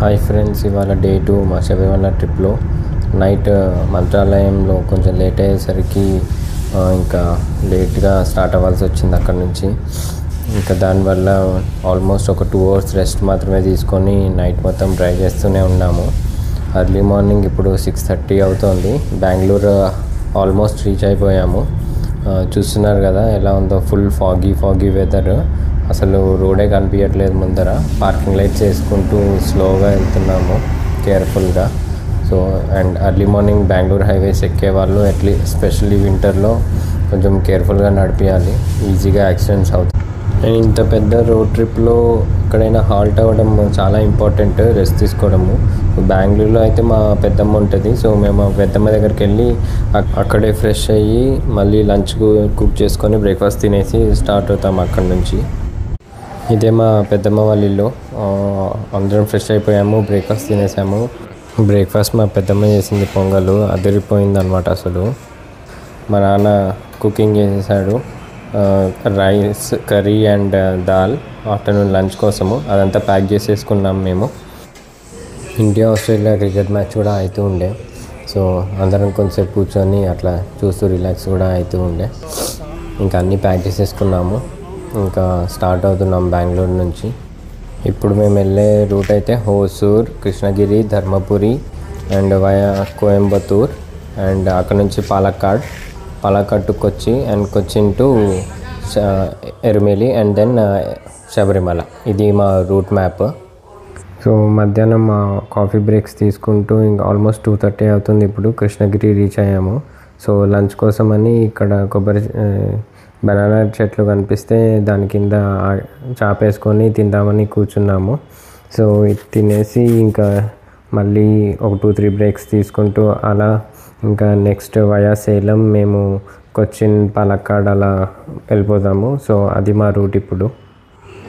Hi friends, ఇవాళ day 2 మా శబరిమల ట్రిప్లో. నైట్ మంత్రాలయంలో కొంచెం లేట్ అయ్యేసరికి ఇంకా లేట్గా స్టార్ట్ అవ్వాల్సి వచ్చింది అక్కడ నుంచి. ఇంకా దానివల్ల ఆల్మోస్ట్ ఒక 2 hours రెస్ట్ మాత్రమే తీసుకొని నైట్ మొత్తం డ్రైవ్ చేస్తూనే ఉన్నాము. ఎర్లీ మార్నింగ్ ఇప్పుడు 6:30 అవుతోంది. బెంగళూరు ఆల్మోస్ట్ రీచ్ అయిపోయాము. చూస్తున్నారు కదా ఎలా ఉందో, ఫుల్ ఫాగీ వెదర్. అసలు రోడే కనిపించట్లేదు ముందర. పార్కింగ్ లైట్స్ వేసుకుంటూ స్లోగా వెళ్తున్నాము కేర్ఫుల్గా. So and early morning Bengaluru highways ఎక్కే వాళ్ళు ఎస్పెషల్లీ వింటర్లో కొంచెం కేర్ఫుల్గా నడిపించాలి, ఈజీగా యాక్సిడెంట్స్ అవుతాయి. అండ్ ఇంత పెద్ద రోడ్ ట్రిప్లో ఎక్కడైనా హాల్ట్ అవ్వడం చాలా ఇంపార్టెంట్, రెస్ట్ తీసుకోవడము. బెంగళూరులో అయితే మా పెద్దమ్మ ఉంటుంది. సో మేము పెద్దమ్మ దగ్గరికి వెళ్ళి అక్కడే ఫ్రెష్ అయ్యి మళ్ళీ లంచ్ కుక్ చేసుకొని బ్రేక్ఫాస్ట్ తినేసి స్టార్ట్ అవుతాము అక్కడ నుంచి. ఇదే మా పెద్దమ్మ వాళ్ళ ఇల్లు. అందరం ఫ్రెష్ అయిపోయాము, బ్రేక్ఫాస్ట్ తినేసాము. బ్రేక్ఫాస్ట్ మా పెద్దమ్మ చేసింది పొంగల్, అదిరిపోయింది అనమాట. అసలు మా నాన్న కుకింగ్ చేసేసాడు, rice, curry and dal afternoon lunch కోసము. అదంతా ప్యాక్ చేసేసుకున్నాం మేము. ఇండియా ఆస్ట్రేలియా క్రికెట్ మ్యాచ్ కూడా అవుతూ ఉండే. సో అందరం కొంచెంసేపు కూర్చొని అట్లా చూస్తూ రిలాక్స్ కూడా అవుతూ ఉండే. ఇంకా అన్నీ ప్యాక్ చేసేసుకున్నాము. ఇంకా స్టార్ట్ అవుతున్నాం బెంగళూరు నుంచి. ఇప్పుడు మేము వెళ్ళే రూట్ అయితే Hosur, Krishnagiri, Dharmapuri and via Coimbatore and అక్కడ నుంచి Palakkad to Kochi and Cochin to Erumeli and then Sabarimala. ఇది మా రూట్ మ్యాప్. సో మధ్యాహ్నం మా కాఫీ బ్రేక్స్ తీసుకుంటూ ఇంకా ఆల్మోస్ట్ 2:30 అవుతుంది. ఇప్పుడు కృష్ణగిరి రీచ్ అయ్యాము. సో లంచ్ కోసమని ఇక్కడ బనానా చెట్లు కనిపిస్తే దాని కింద చాపేసుకొని తిందామని కూర్చున్నాము. సో ఇది తినేసి ఇంకా మళ్ళీ ఒక 2-3 బ్రేక్స్ తీసుకుంటూ అలా ఇంకా నెక్స్ట్ వయా సేలం మేము కొచ్చిన్, పాలక్కాడ్ అలా వెళ్ళిపోతాము. సో అది మా రూట్ ఇప్పుడు.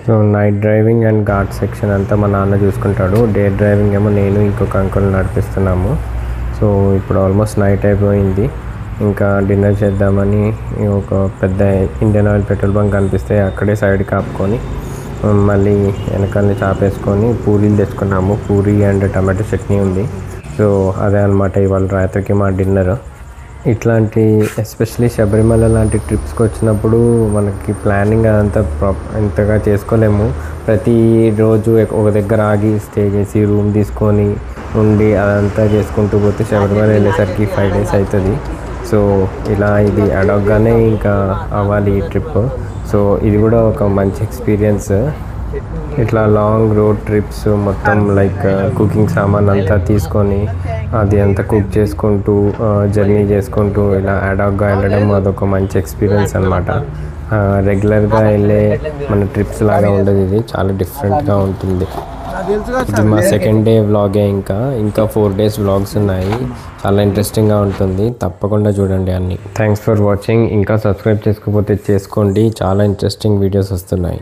So night driving and ghat section అంతా మా నాన్న చూసుకుంటాడు. డే డ్రైవింగ్ ఏమో నేను ఇంకొక అంకుల్ నడిపిస్తున్నాము. సో ఇప్పుడు ఆల్మోస్ట్ నైట్ అయిపోయింది. ఇంకా డిన్నర్ చేద్దామని ఒక పెద్ద ఇండియన్ ఆయిల్ పెట్రోల్ బంక్ కనిపిస్తే అక్కడే సైడ్ కాపుకొని మళ్ళీ వెనకాలని చాపేసుకొని పూరీలు తెచ్చుకున్నాము. పూరీ అండ్ టమాటో చట్నీ ఉంది. సో అదే అనమాట ఇవాళ రాత్రికి మా డిన్నర్. ఇట్లాంటి ఎస్పెషలీ శబరిమల లాంటి ట్రిప్స్కి వచ్చినప్పుడు మనకి ప్లానింగ్ అదంతా ఇంతగా చేసుకోలేము. ప్రతిరోజు ఒక దగ్గర ఆగి స్టే చేసి రూమ్ తీసుకొని ఉండి అదంతా చేసుకుంటూ పోతే శబరిమల వెళ్ళేసరికి 5 days అవుతుంది. సో ఇలా ఇది అడగగానే ఇంకా అవ్వాలి ఈ ట్రిప్. సో ఇది కూడా ఒక మంచి ఎక్స్పీరియన్స్. ఇట్లా లాంగ్ రోడ్ ట్రిప్స్ మొత్తం లైక్ కుకింగ్ సామాన్ అంతా తీసుకొని అది అంతా కుక్ చేసుకుంటూ జర్నీ చేసుకుంటూ ఇలా అడాగ్గా వెళ్ళడం అదొక మంచి ఎక్స్పీరియన్స్ అనమాట. రెగ్యులర్గా వెళ్ళే మన ట్రిప్స్ లాగా ఉండదు, ఇది చాలా డిఫరెంట్గా ఉంటుంది. ఇది మా సెకండ్ డే వ్లాగే. ఇంకా 4 days వ్లాగ్స్ ఉన్నాయి. చాలా ఇంట్రెస్టింగ్గా ఉంటుంది, తప్పకుండా చూడండి అన్నీ. Thanks for watching. ఇంకా సబ్స్క్రైబ్ చేసుకోకపోతే చేసుకోండి, చాలా ఇంట్రెస్టింగ్ వీడియోస్ వస్తున్నాయి.